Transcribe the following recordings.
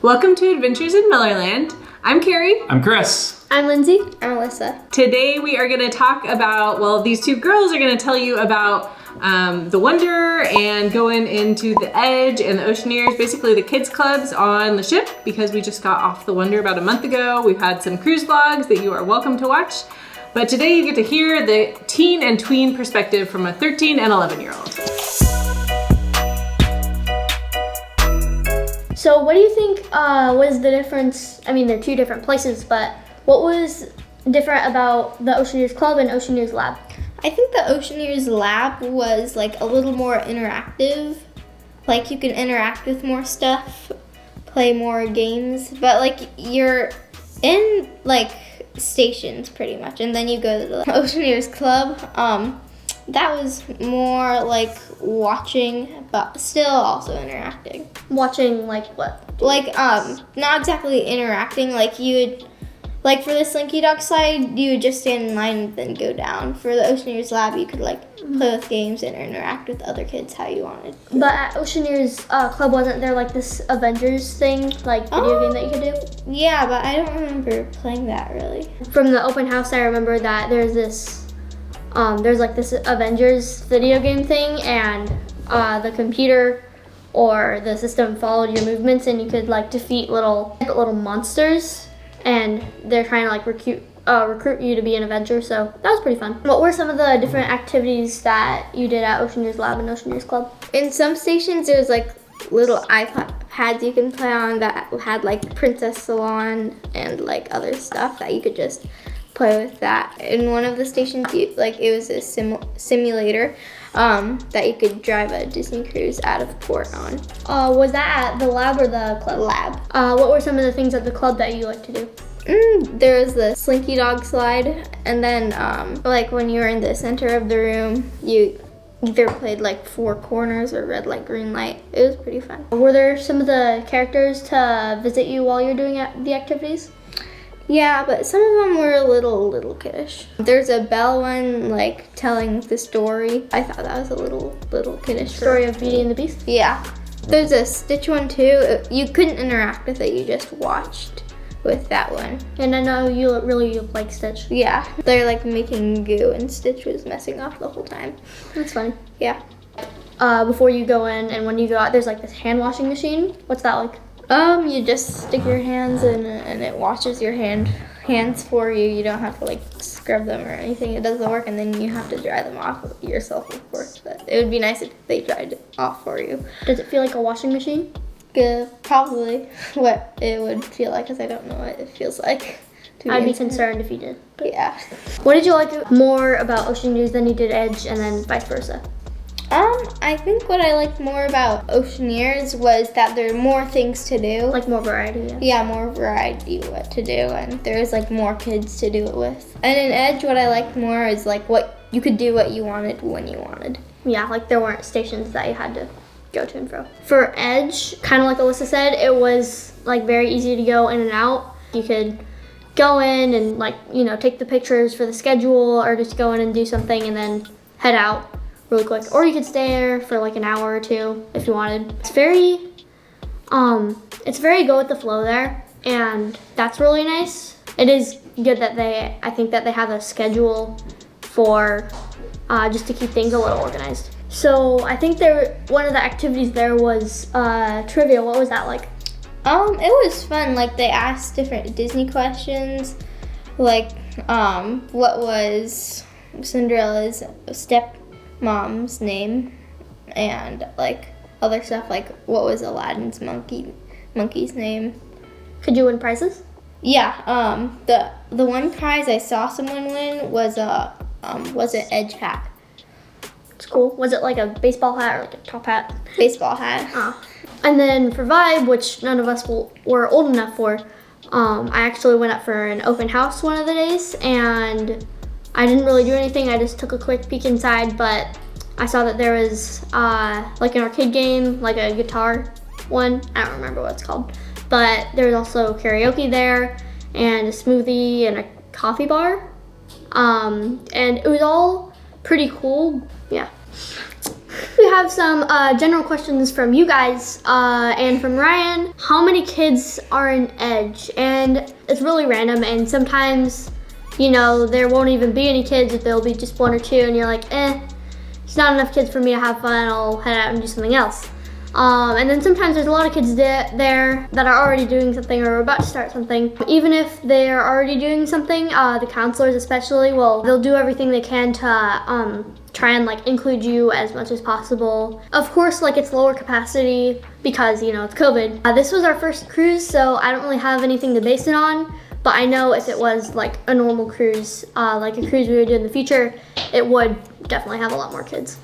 Welcome to Adventures in Millerland. I'm Carrie. I'm Chris. I'm Lindsay. I'm Alyssa. Today we are going to talk about, well, these two girls are going to tell you about the Wonder and going into the Edge and the Oceaneers, basically the kids clubs on the ship, because we just got off the Wonder about a month ago. We've had some cruise vlogs that you are welcome to watch. But today you get to hear the teen and tween perspective from a 13 and 11-year-old. So what do you think was the difference? I mean, they're two different places, but what was different about the Oceaneers Club and Oceaneers Lab? I think the Oceaneers Lab was like a little more interactive. Like you can interact with more stuff, play more games, but like you're in like stations pretty much, and then you go to the Oceaneers Club. That was more like watching, but still also interacting. Watching like what? Like not exactly interacting. Like you would, like for the Slinky Dog slide, you would just stand in line and then go down. For the Oceaneers Lab, you could like play with games and interact with other kids how you wanted. But at Oceaneers Club, wasn't there like this Avengers thing, like video game that you could do? Yeah, but I don't remember playing that really. From the open house, I remember that there's this Avengers video game thing, and the computer or the system followed your movements, and you could like defeat little monsters, and they're trying to like recruit you to be an Avenger. So that was pretty fun. What were some of the different activities that you did at Oceaneers Lab and Oceaneers Club? In some stations, there was like little iPads you can play on that had like Princess Salon and like other stuff that you could just play with that. In one of the stations, it was a simulator that you could drive a Disney cruise out of port on. Was that at the lab or the club? Lab. What were some of the things at the club that you like to do? There was the Slinky Dog slide, and then like when you were in the center of the room, you either played like four corners or red light, green light. It was pretty fun. Were there some of the characters to visit you while you're doing the activities? Yeah, but some of them were a little kiddish. There's a Belle one, like, telling the story. I thought that was a little kiddish. Story of Beauty and the Beast? Yeah. There's a Stitch one, too. You couldn't interact with it. You just watched with that one. And I know you really like Stitch. Yeah. They're, like, making goo, and Stitch was messing off the whole time. That's funny. Yeah. Before you go in and when you go out, there's, like, this hand washing machine. What's that like? You just stick your hands in and it washes your hands for you. You don't have to like scrub them or anything. It doesn't work, and then you have to dry them off yourself, of course. But it would be nice if they dried it off for you. Does it feel like a washing machine? Probably what it would feel like, because I don't know what it feels like. I'd be concerned if you did. But yeah. What did you like more about Oceaneers than you did Edge, and then vice versa? I think what I liked more about Oceaneers was that there are more things to do. Like more variety, yeah. Yeah, more variety what to do, and there's like more kids to do it with. And in Edge, what I liked more is like what you could do what you wanted when you wanted. Yeah, like there weren't stations that you had to go to and fro. For Edge, kind of like Alyssa said, it was like very easy to go in and out. You could go in and like, you know, take the pictures for the schedule, or just go in and do something and then head out really quick, or you could stay there for like an hour or two if you wanted. It's very go with the flow there, and that's really nice. It is good that I think that they have a schedule for just to keep things a little organized. So I think one of the activities there was trivia. What was that like? It was fun. Like they asked different Disney questions, like what was Cinderella's stepmom's name, and like other stuff, like what was Aladdin's monkey's name. Could you win prizes? Yeah. The one prize I saw someone win was an Edge hat. It's cool. Was it like a baseball hat or like a top hat? Baseball hat. And then for Vibe, which none of us were old enough for, I actually went up for an open house one of the days, and I didn't really do anything. I just took a quick peek inside, but I saw that there was like an arcade game, like a guitar one. I don't remember what it's called. But there was also karaoke there, and a smoothie, and a coffee bar. And it was all pretty cool. Yeah. we have some general questions from you guys and from Ryan. How many kids are in Edge? And it's really random, and sometimes, you know, there won't even be any kids. If there'll be just 1 or 2, and you're like, it's not enough kids for me to have fun. I'll head out and do something else. And then sometimes there's a lot of kids there that are already doing something or are about to start something. Even if they're already doing something, the counselors especially, they'll do everything they can to try and like include you as much as possible. Of course, like it's lower capacity because, you know, it's COVID. This was our first cruise, so I don't really have anything to base it on. But I know if it was like a normal cruise, like a cruise we would do in the future, it would definitely have a lot more kids.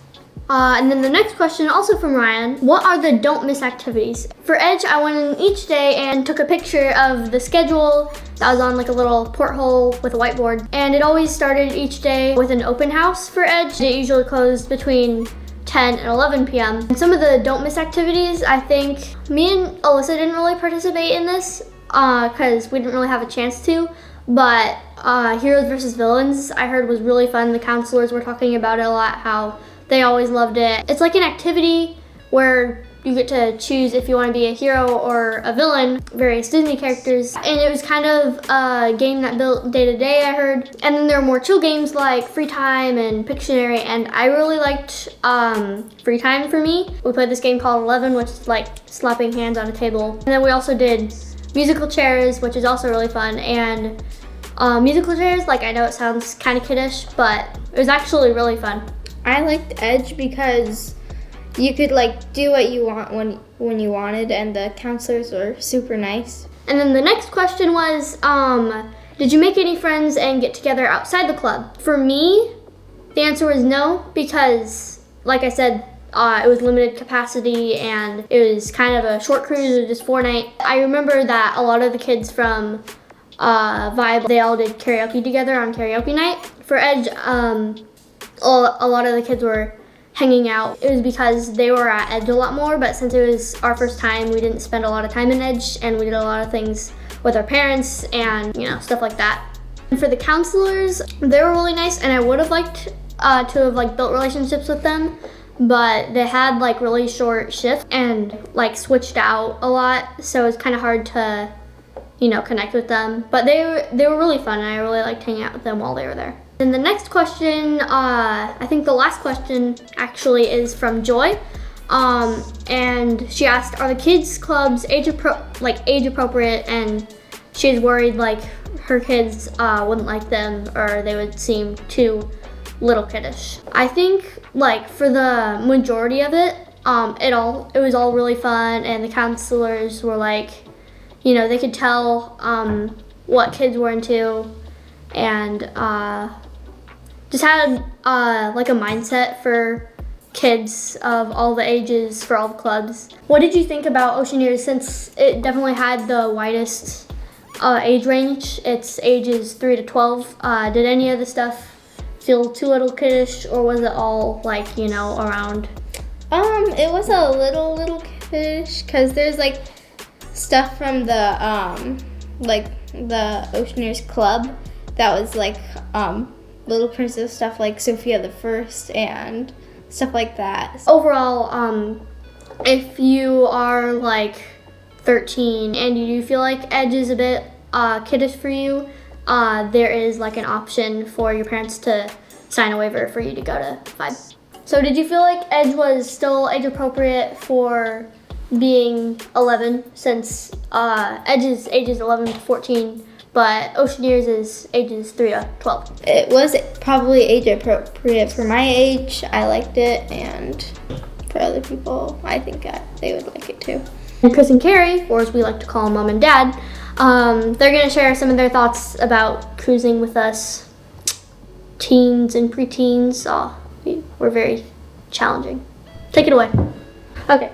And then the next question, also from Ryan, what are the don't miss activities? For Edge, I went in each day and took a picture of the schedule that was on like a little porthole with a whiteboard. And it always started each day with an open house for Edge. It usually closed between 10 and 11 p.m. And some of the don't miss activities, I think me and Alyssa didn't really participate in this because we didn't really have a chance to. But Heroes versus Villains, I heard was really fun. The counselors were talking about it a lot, how they always loved it. It's like an activity where you get to choose if you want to be a hero or a villain, various Disney characters. And it was kind of a game that built day to day, I heard. And then there are more chill games like Free Time and Pictionary, and I really liked Free Time for me. We played this game called 11, which is like slapping hands on a table. And then we also did musical chairs, which is also really fun. And musical chairs, like I know it sounds kind of kiddish, but it was actually really fun. I liked Edge because you could like do what you want when you wanted, and the counselors were super nice. And then the next question was, did you make any friends and get together outside the club? For me, the answer was no, because like I said, it was limited capacity and it was kind of a short cruise. It was just 4 nights. I remember that a lot of the kids from Vibe, they all did karaoke together on karaoke night. For Edge, a lot of the kids were hanging out. It was because they were at Edge a lot more, but since it was our first time, we didn't spend a lot of time in Edge, and we did a lot of things with our parents and, you know, stuff like that. And for the counselors, they were really nice, and I would have liked to have like built relationships with them, but they had like really short shifts and like switched out a lot, so it's kind of hard to, you know, connect with them. But they were really fun, and I really liked hanging out with them while they were there. And the next question, I think the last question actually is from Joy. And she asked, are the kids clubs age appropriate? And she's worried like her kids wouldn't like them, or they would seem too little kiddish. I think like for the majority of it, it was all really fun, and the counselors were like, you know, they could tell what kids were into, and just had like a mindset for kids of all the ages for all the clubs. What did you think about Oceaneers, since it definitely had the widest age range? It's ages 3 to 12. Did any of the stuff feel too little kiddish, or was it all like, you know, around? It was a little kiddish, because there's like stuff from the the Oceaneers Club that was like Little Princess stuff, like Sophia the First and stuff like that. Overall, if you are like 13 and you do feel like Edge is a bit kiddish for you, there is like an option for your parents to sign a waiver for you to go to Vibe. So did you feel like Edge was still age appropriate for being 11, since Edge is ages 11 to 14, but Oceaneers is ages 3 to 12. It was probably age appropriate for my age. I liked it, and for other people, I think they would like it too. And Chris and Carrie, or as we like to call them, Mom and Dad, they're gonna share some of their thoughts about cruising with us. Teens and preteens, were very challenging. Take it away. Okay.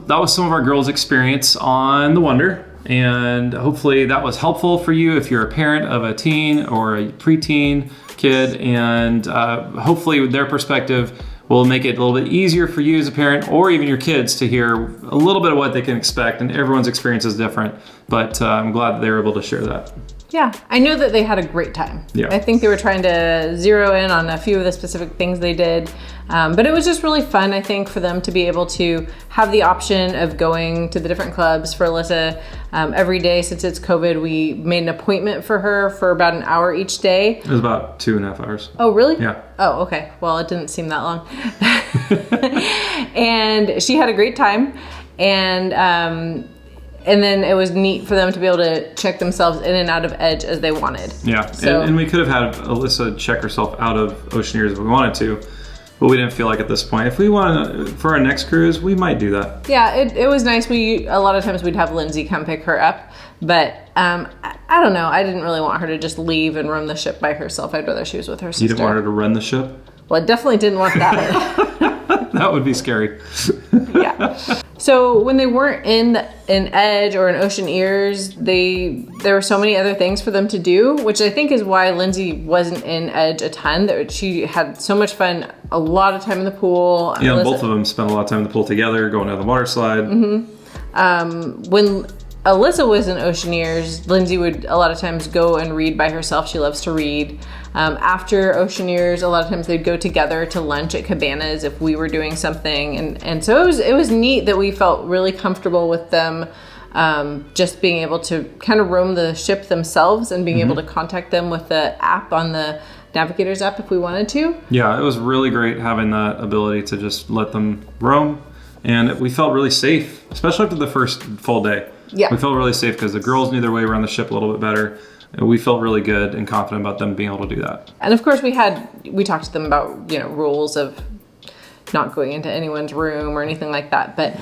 That was some of our girls' experience on the Wonder, and hopefully that was helpful for you if you're a parent of a teen or a preteen kid, and hopefully their perspective will make it a little bit easier for you as a parent, or even your kids, to hear a little bit of what they can expect. And everyone's experience is different, but I'm glad that they were able to share that. Yeah, I know that they had a great time. Yeah. I think they were trying to zero in on a few of the specific things they did. But it was just really fun, I think, for them to be able to have the option of going to the different clubs. For Alyssa, every day since it's COVID, we made an appointment for her for about an hour each day. It was about 2.5 hours. Oh, really? Yeah. Oh, okay. Well, it didn't seem that long. And she had a great time. And then it was neat for them to be able to check themselves in and out of Edge as they wanted. Yeah, So- and we could have had Alyssa check herself out of Oceaneers if we wanted to, but we didn't feel like at this point. If we want for our next cruise, we might do that. Yeah, it was nice. A lot of times we'd have Lindsay come pick her up, but I don't know. I didn't really want her to just leave and roam the ship by herself. I'd rather she was with her sister. You didn't want her to run the ship? Well, I definitely didn't want that. That would be scary. Yeah. So when they weren't in Edge or in Oceaneers, there were so many other things for them to do, which I think is why Lindsay wasn't in Edge a ton. That she had so much fun, a lot of time in the pool. Yeah, both of them spent a lot of time in the pool together, going down the water slide. Mm-hmm. When Alyssa was in Oceaneers, Lindsay would a lot of times go and read by herself. She loves to read. After Oceaneers, a lot of times they'd go together to lunch at Cabanas if we were doing something. And so it was neat that we felt really comfortable with them just being able to kind of roam the ship themselves and being able to contact them with the app on the Navigator's app if we wanted to. Yeah, it was really great having that ability to just let them roam. And we felt really safe, especially after the first full day. Yeah. We felt really safe because the girls knew their way around the ship a little bit better. And we felt really good and confident about them being able to do that. And of course we talked to them about, rules of not going into anyone's room or anything like that. But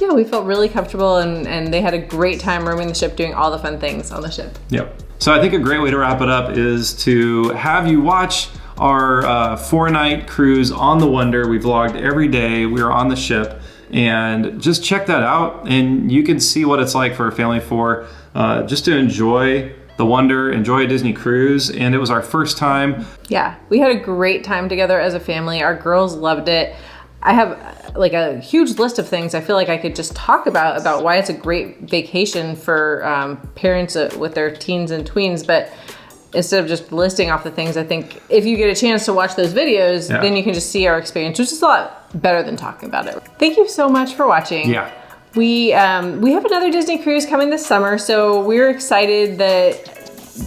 yeah, we felt really comfortable and they had a great time roaming the ship, doing all the fun things on the ship. Yep. So I think a great way to wrap it up is to have you watch our 4-night cruise on the Wonder. We vlogged every day. We were on the ship. And just check that out. And you can see what it's like for a family of 4 just to enjoy the Wonder, enjoy a Disney cruise. And it was our first time. Yeah, we had a great time together as a family. Our girls loved it. I have like a huge list of things I feel like I could just talk about why it's a great vacation for parents with their teens and tweens. But instead of just listing off the things, I think if you get a chance to watch those videos, then you can just see our experience, which is a lot better than talking about it. Thank you so much for watching. Yeah. We have another Disney cruise coming this summer, so we're excited that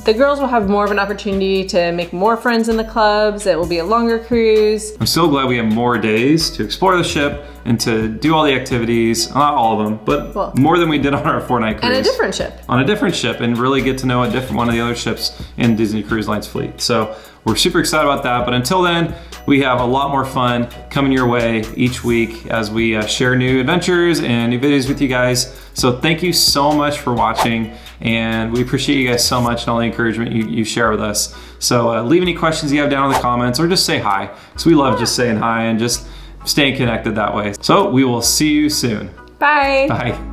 the girls will have more of an opportunity to make more friends in the clubs. It will be a longer cruise. I'm so glad we have more days to explore the ship and to do all the activities, not all of them, but more than we did on our 4-night cruise. And a different ship. On a different ship, and really get to know a different one of the other ships in Disney Cruise Line's fleet. So we're super excited about that. But until then, we have a lot more fun coming your way each week as we share new adventures and new videos with you guys. So thank you so much for watching, and we appreciate you guys so much and all the encouragement you share with us. So leave any questions you have down in the comments, or just say hi, because we love just saying hi and just staying connected that way. So we will see you soon. Bye. Bye.